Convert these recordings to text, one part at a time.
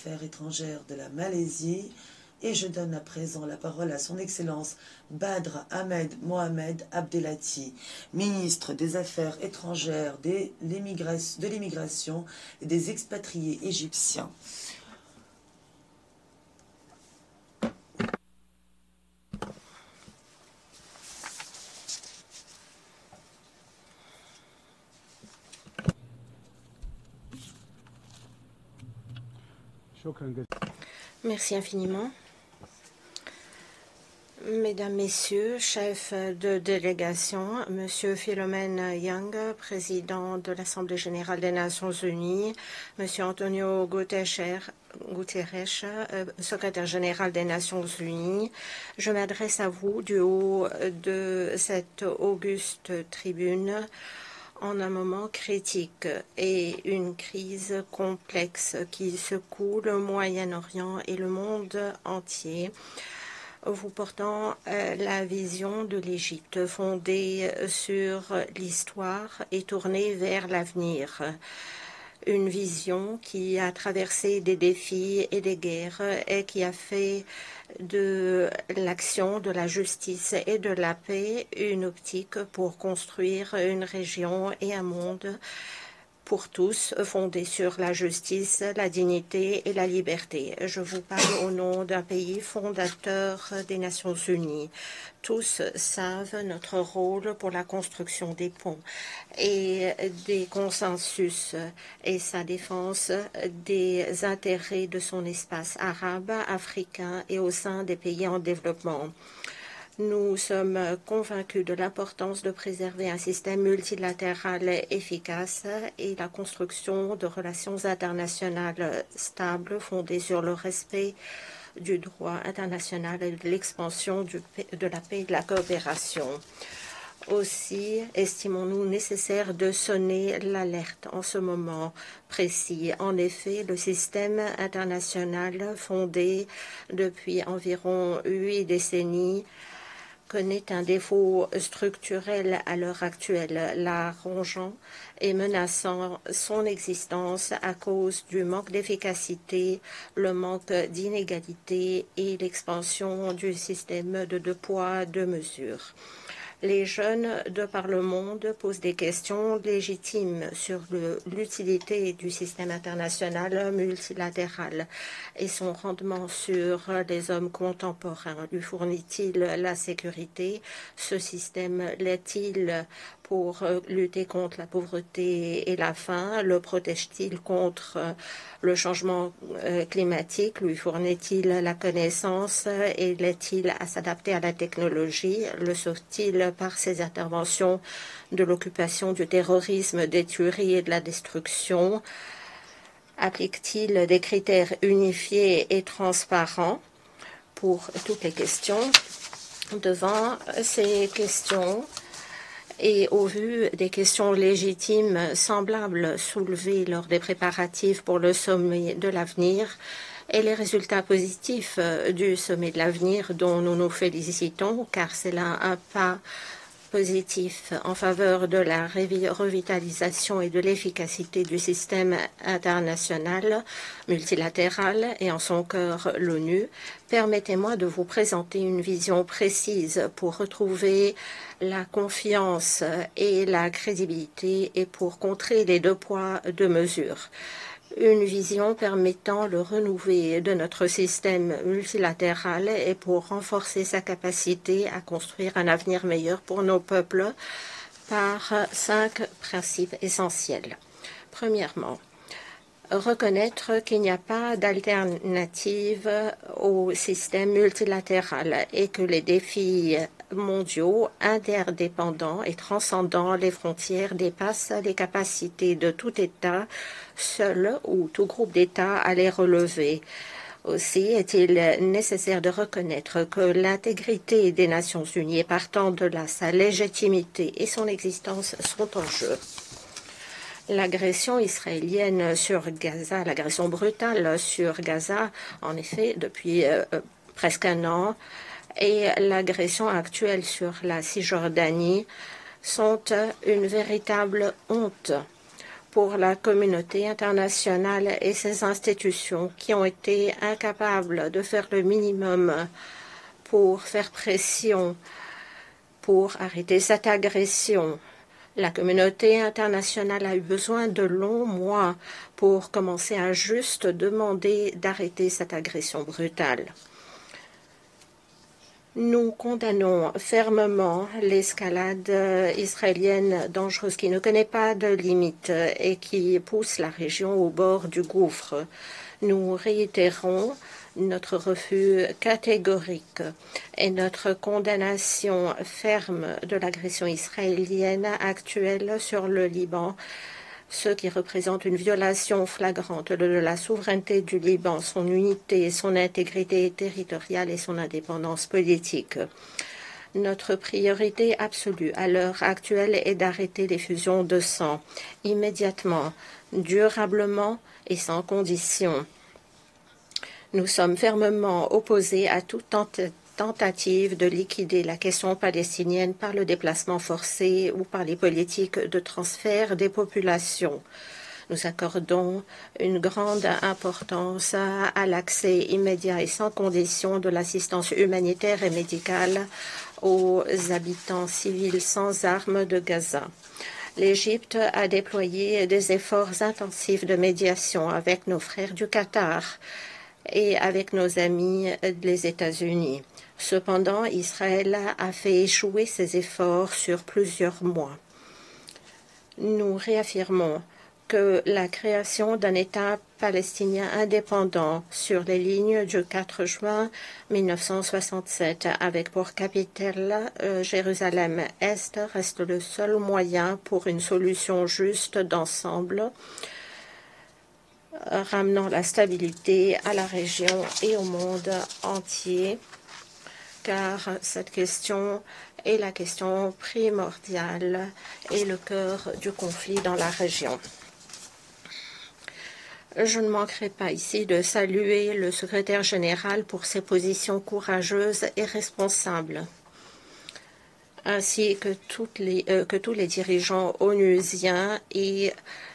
Affaires étrangères de la Malaisie. Et je donne à présent la parole à son Excellence Badr Ahmed Mohamed Abdelati, ministre des Affaires étrangères, de l'immigration et des expatriés égyptiens. Merci infiniment. Mesdames, Messieurs, chefs de délégation, Monsieur Philomène Young, président de l'Assemblée générale des Nations unies, Monsieur Antonio Guterres, secrétaire général des Nations unies, je m'adresse à vous du haut de cette auguste tribune en un moment critique et une crise complexe qui secoue le Moyen-Orient et le monde entier, vous portant la vision de l'Égypte fondée sur l'histoire et tournée vers l'avenir. Une vision qui a traversé des défis et des guerres et qui a fait de l'action, de la justice et de la paix une optique pour construire une région et un monde pour tous, fondé sur la justice, la dignité et la liberté. Je vous parle au nom d'un pays fondateur des Nations unies. Tous savent notre rôle pour la construction des ponts et des consensus et sa défense des intérêts de son espace arabe, africain et au sein des pays en développement. Nous sommes convaincus de l'importance de préserver un système multilatéral efficace et la construction de relations internationales stables fondées sur le respect du droit international et de l'expansion de la paix et de la coopération. Aussi, estimons-nous nécessaire de sonner l'alerte en ce moment précis. En effet, le système international fondé depuis environ 8 décennies connaît un défaut structurel à l'heure actuelle, la rongeant et menaçant son existence à cause du manque d'efficacité, le manque d'inégalité et l'expansion du système de deux poids, deux mesures. Les jeunes de par le monde posent des questions légitimes sur l'utilité du système international multilatéral et son rendement sur les hommes contemporains. Lui fournit-il la sécurité? Ce système l'est-il pour lutter contre la pauvreté et la faim? Le protège-t-il contre le changement climatique? Lui fournit-il la connaissance et l'aide-t-il à s'adapter à la technologie? Le sauve-t-il par ses interventions de l'occupation, du terrorisme, des tueries et de la destruction? Applique-t-il des critères unifiés et transparents pour toutes les questions? Devant ces questions, et au vu des questions légitimes semblables soulevées lors des préparatifs pour le sommet de l'avenir et les résultats positifs du sommet de l'avenir dont nous nous félicitons, car c'est là un pas positif en faveur de la revitalisation et de l'efficacité du système international multilatéral et en son cœur l'ONU, permettez-moi de vous présenter une vision précise pour retrouver la confiance et la crédibilité et pour contrer les deux poids, deux mesures. Une vision permettant le renouveau de notre système multilatéral et pour renforcer sa capacité à construire un avenir meilleur pour nos peuples par 5 principes essentiels. Premièrement, reconnaître qu'il n'y a pas d'alternative au système multilatéral et que les défis mondiaux, interdépendants et transcendant les frontières dépassent les capacités de tout État seul ou tout groupe d'États à les relever. Aussi est-il nécessaire de reconnaître que l'intégrité des Nations unies, partant de là, sa légitimité et son existence sont en jeu. L'agression israélienne sur Gaza, l'agression brutale sur Gaza, en effet, depuis presque un an, et l'agression actuelle sur la Cisjordanie sont une véritable honte pour la communauté internationale et ses institutions qui ont été incapables de faire le minimum pour faire pression, pour arrêter cette agression. La communauté internationale a eu besoin de longs mois pour commencer à juste demander d'arrêter cette agression brutale. Nous condamnons fermement l'escalade israélienne dangereuse qui ne connaît pas de limites et qui pousse la région au bord du gouffre. Nous réitérons notre refus catégorique et notre condamnation ferme de l'agression israélienne actuelle sur le Liban, ce qui représente une violation flagrante de la souveraineté du Liban, son unité, son intégrité territoriale et son indépendance politique. Notre priorité absolue à l'heure actuelle est d'arrêter l'effusion de sang immédiatement, durablement et sans condition. Nous sommes fermement opposés à toute tentative de liquider la question palestinienne par le déplacement forcé ou par les politiques de transfert des populations. Nous accordons une grande importance à l'accès immédiat et sans condition de l'assistance humanitaire et médicale aux habitants civils sans armes de Gaza. L'Égypte a déployé des efforts intensifs de médiation avec nos frères du Qatar et avec nos amis des États-Unis. Cependant, Israël a fait échouer ses efforts sur plusieurs mois. Nous réaffirmons que la création d'un État palestinien indépendant sur les lignes du 4 juin 1967 avec pour capitale Jérusalem-Est reste le seul moyen pour une solution juste d'ensemble, ramenant la stabilité à la région et au monde entier, car cette question est la question primordiale et le cœur du conflit dans la région. Je ne manquerai pas ici de saluer le secrétaire général pour ses positions courageuses et responsables, ainsi que tous les dirigeants onusiens et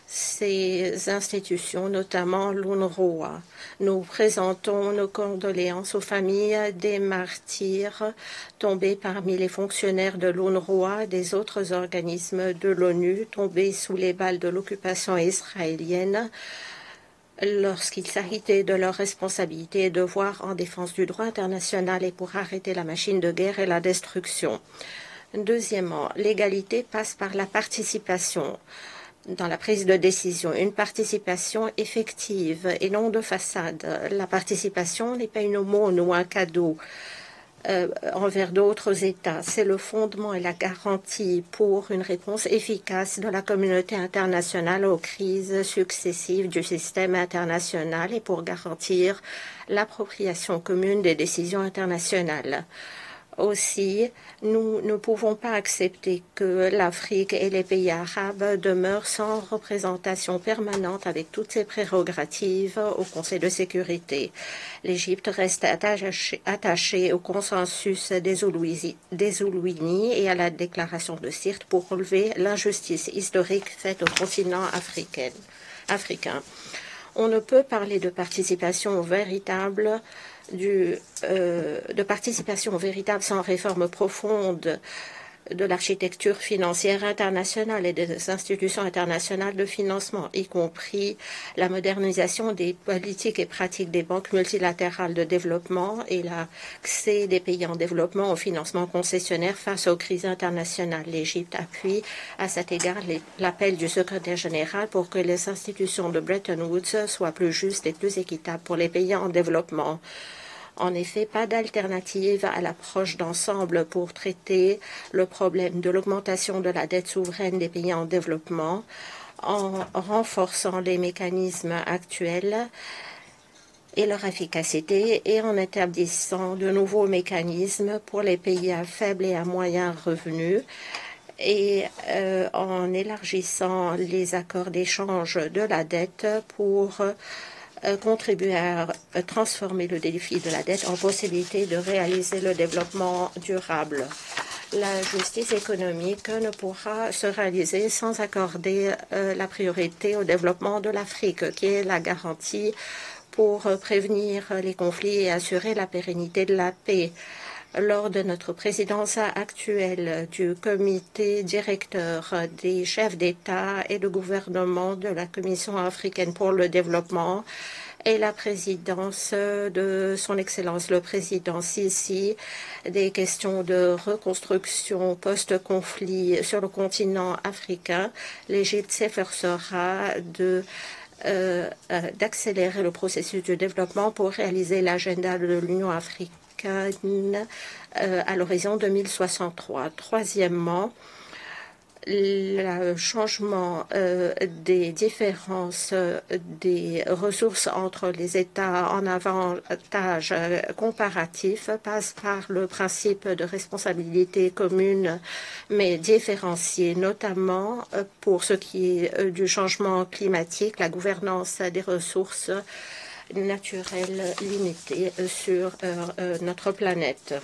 ces institutions, notamment l'UNRWA. Nous présentons nos condoléances aux familles des martyrs tombés parmi les fonctionnaires de l'UNRWA, des autres organismes de l'ONU tombés sous les balles de l'occupation israélienne lorsqu'il s'agissait de leurs responsabilités et devoirs en défense du droit international et pour arrêter la machine de guerre et la destruction. Deuxièmement, l'égalité passe par la participation dans la prise de décision, une participation effective et non de façade. La participation n'est pas une aumône ou un cadeau envers d'autres États. C'est le fondement et la garantie pour une réponse efficace de la communauté internationale aux crises successives du système international et pour garantir l'appropriation commune des décisions internationales. Aussi, nous ne pouvons pas accepter que l'Afrique et les pays arabes demeurent sans représentation permanente avec toutes ses prérogatives au Conseil de sécurité. L'Égypte reste attachée au consensus des Oulouini et à la déclaration de Sirte pour relever l'injustice historique faite au continent africain. On ne peut parler de participation véritable sans réforme profonde de l'architecture financière internationale et des institutions internationales de financement, y compris la modernisation des politiques et pratiques des banques multilatérales de développement et l'accès des pays en développement au financement concessionnaire face aux crises internationales. L'Égypte appuie à cet égard l'appel du secrétaire général pour que les institutions de Bretton Woods soient plus justes et plus équitables pour les pays en développement. En effet, pas d'alternative à l'approche d'ensemble pour traiter le problème de l'augmentation de la dette souveraine des pays en développement en renforçant les mécanismes actuels et leur efficacité et en établissant de nouveaux mécanismes pour les pays à faible et à moyen revenu et en élargissant les accords d'échange de la dette pour contribuer à transformer le défi de la dette en possibilité de réaliser le développement durable. La justice économique ne pourra se réaliser sans accorder la priorité au développement de l'Afrique, qui est la garantie pour prévenir les conflits et assurer la pérennité de la paix. Lors de notre présidence actuelle du comité directeur des chefs d'État et de gouvernement de la Commission africaine pour le développement et la présidence de son Excellence le Président Sisi, des questions de reconstruction post-conflit sur le continent africain, l'Égypte s'efforcera d'accélérer le processus de développement pour réaliser l'agenda de l'Union africaine à l'horizon 2063. Troisièmement, le changement des différences des ressources entre les États en avantage comparatif passe par le principe de responsabilité commune mais différenciée, notamment pour ce qui est du changement climatique, la gouvernance des ressources naturelles limitées sur notre planète.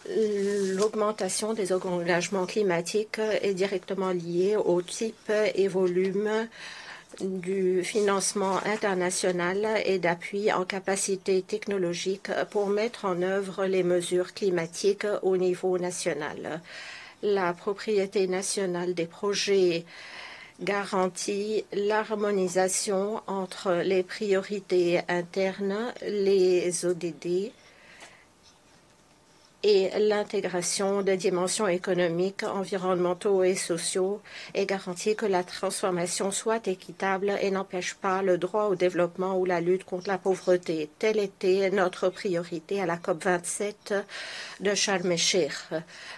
L'augmentation des engagements climatiques est directement liée au type et volume du financement international et d'appui en capacité technologique pour mettre en œuvre les mesures climatiques au niveau national. La propriété nationale des projets garantit l'harmonisation entre les priorités internes, les ODD, et l'intégration des dimensions économiques, environnementaux et sociaux et garantit que la transformation soit équitable et n'empêche pas le droit au développement ou la lutte contre la pauvreté. Telle était notre priorité à la COP27 de Sharm el-Sheikh.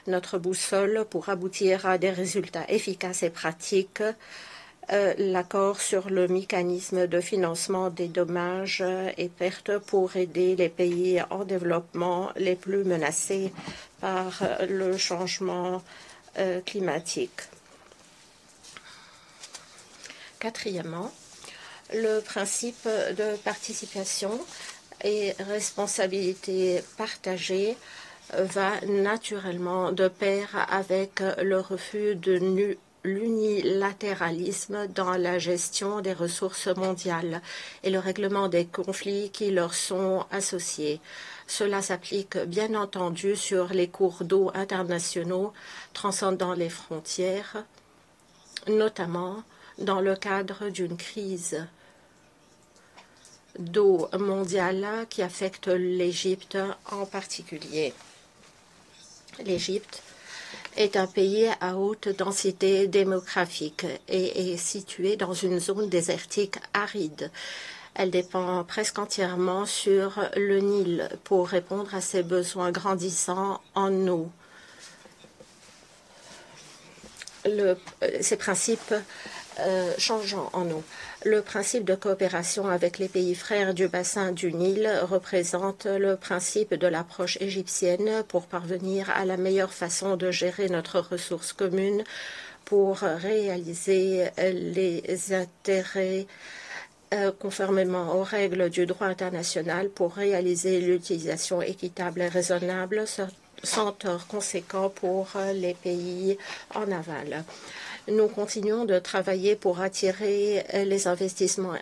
Notre boussole pour aboutir à des résultats efficaces et pratiques. L'accord sur le mécanisme de financement des dommages et pertes pour aider les pays en développement les plus menacés par le changement climatique. Quatrièmement, le principe de participation et responsabilité partagée va naturellement de pair avec le refus de l'unilatéralisme dans la gestion des ressources mondiales et le règlement des conflits qui leur sont associés. Cela s'applique bien entendu sur les cours d'eau internationaux transcendant les frontières, notamment dans le cadre d'une crise d'eau mondiale qui affecte l'Égypte en particulier. L'Égypte est un pays à haute densité démographique et est situé dans une zone désertique aride. Elle dépend presque entièrement sur le Nil pour répondre à ses besoins grandissants en eau. Ces principes changeant en eau. Le principe de coopération avec les pays frères du bassin du Nil représente le principe de l'approche égyptienne pour parvenir à la meilleure façon de gérer notre ressource commune pour réaliser les intérêts conformément aux règles du droit international pour réaliser l'utilisation équitable et raisonnable sans tort conséquent pour les pays en aval. Nous continuons de travailler pour attirer les investissements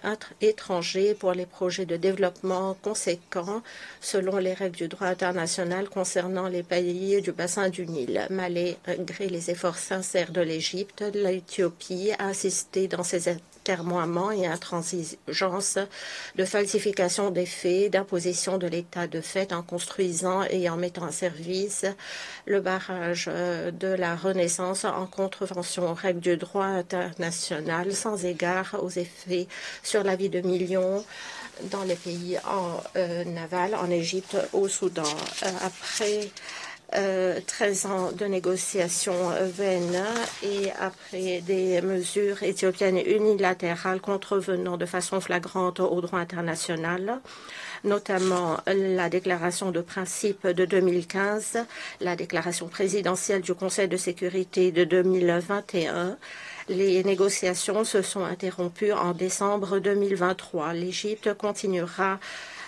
étrangers pour les projets de développement conséquents selon les règles du droit international concernant les pays du bassin du Nil. Malgré les efforts sincères de l'Égypte, l'Éthiopie a insisté dans ses atermoiements et intransigeances de falsification des faits, d'imposition de l'état de fait en construisant et en mettant en service le barrage de la Renaissance en contrevention aux règles du droit international sans égard aux effets sur la vie de millions dans les pays en aval, en Égypte, au Soudan. Après 13 ans de négociations vaines et après des mesures éthiopiennes unilatérales contrevenant de façon flagrante au droit international, notamment la déclaration de principe de 2015, la déclaration présidentielle du Conseil de sécurité de 2021, les négociations se sont interrompues en décembre 2023. L'Égypte continuera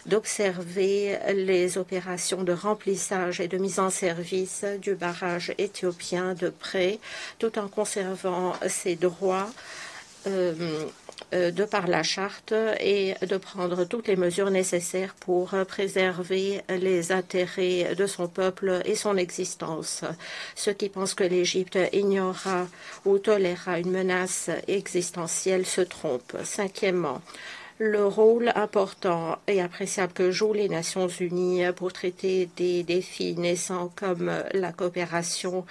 d'observer les opérations de remplissage et de mise en service du barrage éthiopien de près, tout en conservant ses droits de par la charte et de prendre toutes les mesures nécessaires pour préserver les intérêts de son peuple et son existence. Ceux qui pensent que l'Égypte ignorera ou tolérera une menace existentielle se trompent. Cinquièmement, le rôle important et appréciable que jouent les Nations unies pour traiter des défis naissants comme la coopération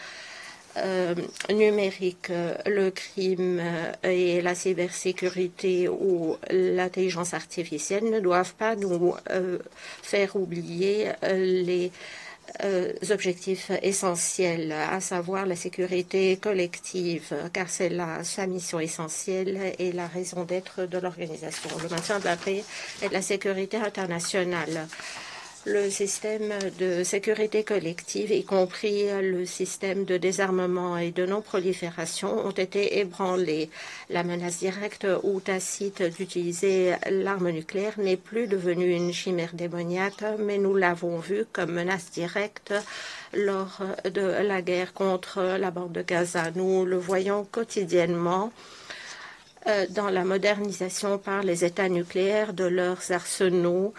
numérique, le crime et la cybersécurité ou l'intelligence artificielle ne doivent pas nous faire oublier les objectifs essentiels, à savoir la sécurité collective, car c'est là sa mission essentielle et la raison d'être de l'organisation, le maintien de la paix et de la sécurité internationale. Le système de sécurité collective, y compris le système de désarmement et de non-prolifération, ont été ébranlés. La menace directe ou tacite d'utiliser l'arme nucléaire n'est plus devenue une chimère démoniaque, mais nous l'avons vue comme menace directe lors de la guerre contre la bande de Gaza. Nous le voyons quotidiennement dans la modernisation par les États nucléaires de leurs arsenaux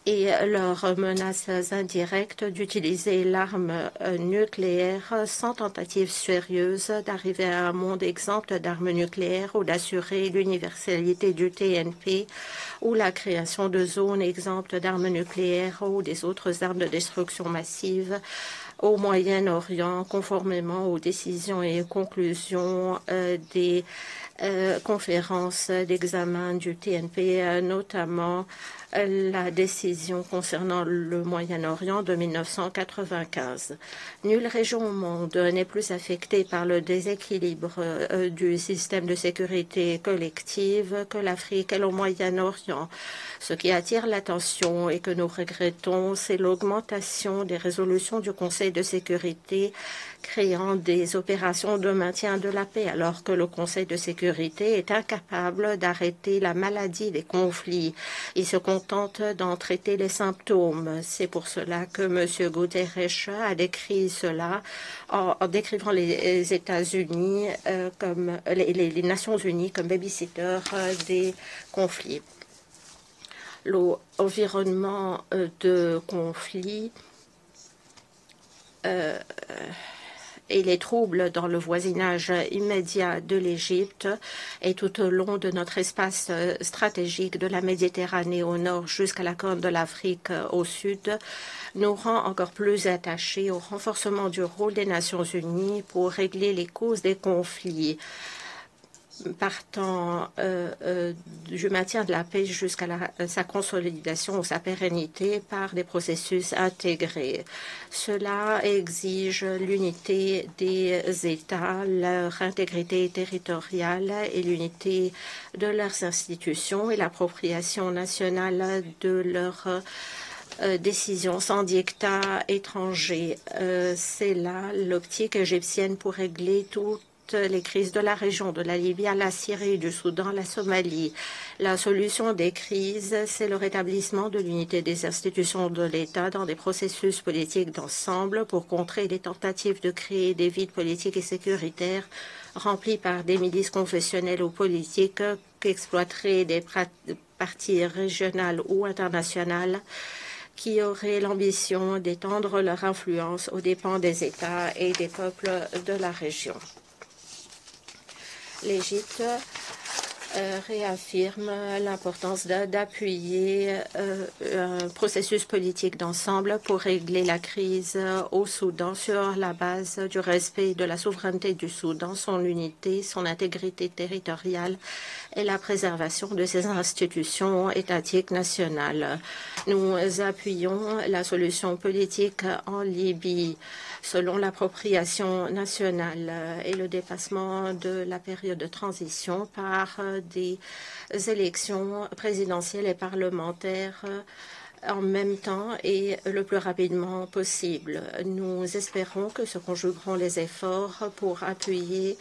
et leurs menaces indirectes d'utiliser l'arme nucléaire sans tentative sérieuse d'arriver à un monde exempt d'armes nucléaires ou d'assurer l'universalité du TNP ou la création de zones exemptes d'armes nucléaires ou des autres armes de destruction massive au Moyen-Orient, conformément aux décisions et conclusions des conférences d'examen du TNP, notamment la décision concernant le Moyen-Orient de 1995. Nulle région au monde n'est plus affectée par le déséquilibre du système de sécurité collective que l'Afrique et le Moyen-Orient. Ce qui attire l'attention et que nous regrettons, c'est l'augmentation des résolutions du Conseil de sécurité créant des opérations de maintien de la paix, alors que le Conseil de sécurité est incapable d'arrêter la maladie des conflits. Il se contente d'en traiter les symptômes. C'est pour cela que M. Guterres a décrit cela en décrivant les États-Unis comme les Nations unies comme babysitters des conflits. L'environnement de conflit et les troubles dans le voisinage immédiat de l'Égypte et tout au long de notre espace stratégique de la Méditerranée au nord jusqu'à la Corne de l'Afrique au sud nous rend encore plus attachés au renforcement du rôle des Nations unies pour régler les causes des conflits, partant du maintien de la paix jusqu'à sa consolidation ou sa pérennité par des processus intégrés. Cela exige l'unité des États, leur intégrité territoriale et l'unité de leurs institutions et l'appropriation nationale de leurs décisions sans dictat étranger. C'est là l'optique égyptienne pour régler tout les crises de la région, de la Libye à la Syrie, du Soudan à la Somalie. La solution des crises, c'est le rétablissement de l'unité des institutions de l'État dans des processus politiques d'ensemble pour contrer les tentatives de créer des vides politiques et sécuritaires remplis par des milices confessionnelles ou politiques qu'exploiteraient des partis régionales ou internationales qui auraient l'ambition d'étendre leur influence aux dépens des États et des peuples de la région. L'Égypte réaffirme l'importance d'appuyer un processus politique d'ensemble pour régler la crise au Soudan sur la base du respect de la souveraineté du Soudan, son unité, son intégrité territoriale et la préservation de ses institutions étatiques nationales. Nous appuyons la solution politique en Libye selon l'appropriation nationale et le dépassement de la période de transition par des élections présidentielles et parlementaires en même temps et le plus rapidement possible. Nous espérons que se conjugueront les efforts pour appuyer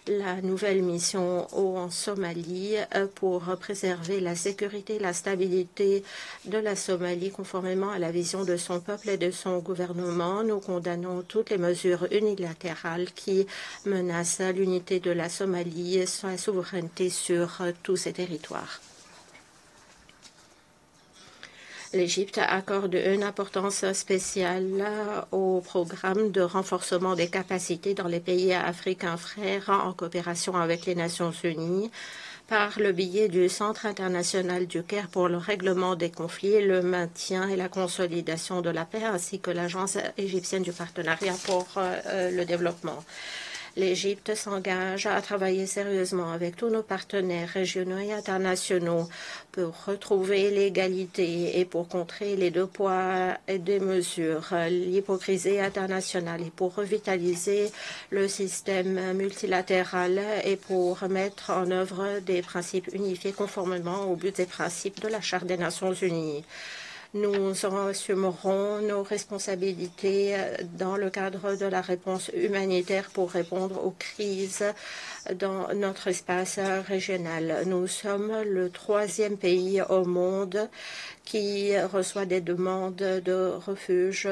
la nouvelle mission en Somalie pour préserver la sécurité et la stabilité de la Somalie conformément à la vision de son peuple et de son gouvernement. Nous condamnons toutes les mesures unilatérales qui menacent l'unité de la Somalie et sa souveraineté sur tous ses territoires. L'Égypte accorde une importance spéciale au programme de renforcement des capacités dans les pays africains frères en coopération avec les Nations unies par le biais du Centre international du Caire pour le règlement des conflits, le maintien et la consolidation de la paix, ainsi que l'Agence égyptienne du partenariat pour le développement. L'Égypte s'engage à travailler sérieusement avec tous nos partenaires régionaux et internationaux pour retrouver l'égalité et pour contrer les deux poids et deux mesures, l'hypocrisie internationale et pour revitaliser le système multilatéral et pour mettre en œuvre des principes unifiés conformément aux buts et principes de la Charte des Nations unies. Nous assumerons nos responsabilités dans le cadre de la réponse humanitaire pour répondre aux crises dans notre espace régional. Nous sommes le 3e pays au monde qui reçoit des demandes de refuge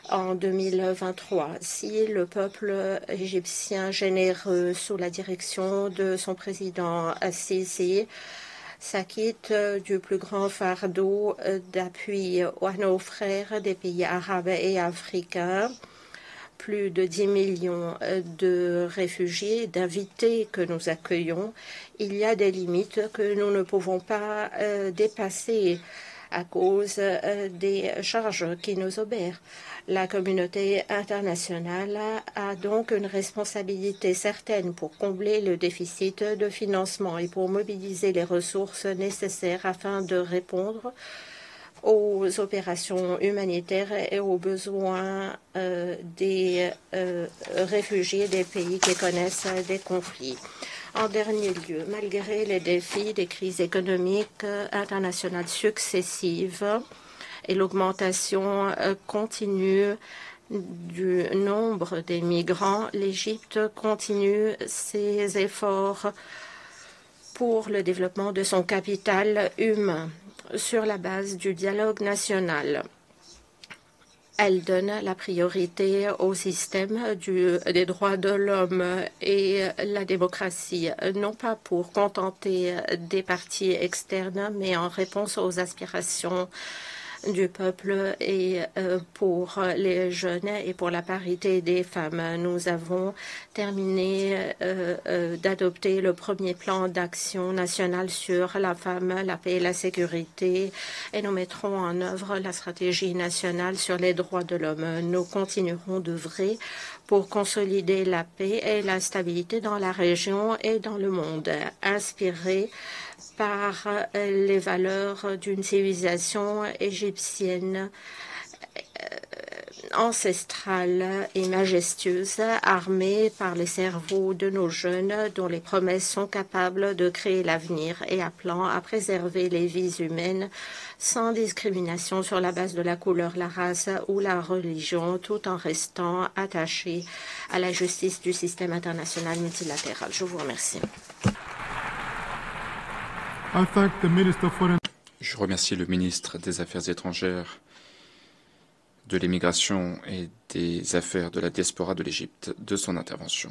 en 2023. Si le peuple égyptien généreux, sous la direction de son président Sisi, s'acquitte du plus grand fardeau d'appui à nos frères des pays arabes et africains, plus de 10 millions de réfugiés, d'invités que nous accueillons. Il y a des limites que nous ne pouvons pas dépasser à cause des charges qui nous obèrent. La communauté internationale a donc une responsabilité certaine pour combler le déficit de financement et pour mobiliser les ressources nécessaires afin de répondre aux opérations humanitaires et aux besoins des réfugiés des pays qui connaissent des conflits. En dernier lieu, malgré les défis des crises économiques internationales successives et l'augmentation continue du nombre des migrants, l'Égypte continue ses efforts pour le développement de son capital humain sur la base du dialogue national. Elle donne la priorité au système des droits de l'homme et la démocratie, non pas pour contenter des partis externes, mais en réponse aux aspirations du peuple et pour les jeunes et pour la parité des femmes. Nous avons terminé d'adopter le premier plan d'action national sur la femme, la paix et la sécurité et nous mettrons en œuvre la stratégie nationale sur les droits de l'homme. Nous continuerons d'œuvrer pour consolider la paix et la stabilité dans la région et dans le monde, inspirés par les valeurs d'une civilisation égyptienne ancestrale et majestueuse, armée par les cerveaux de nos jeunes dont les promesses sont capables de créer l'avenir et appelant à préserver les vies humaines sans discrimination sur la base de la couleur, la race ou la religion, tout en restant attachés à la justice du système international multilatéral. Je vous remercie. Je remercie le ministre des Affaires étrangères, de l'immigration et des affaires de la diaspora de l'Égypte de son intervention.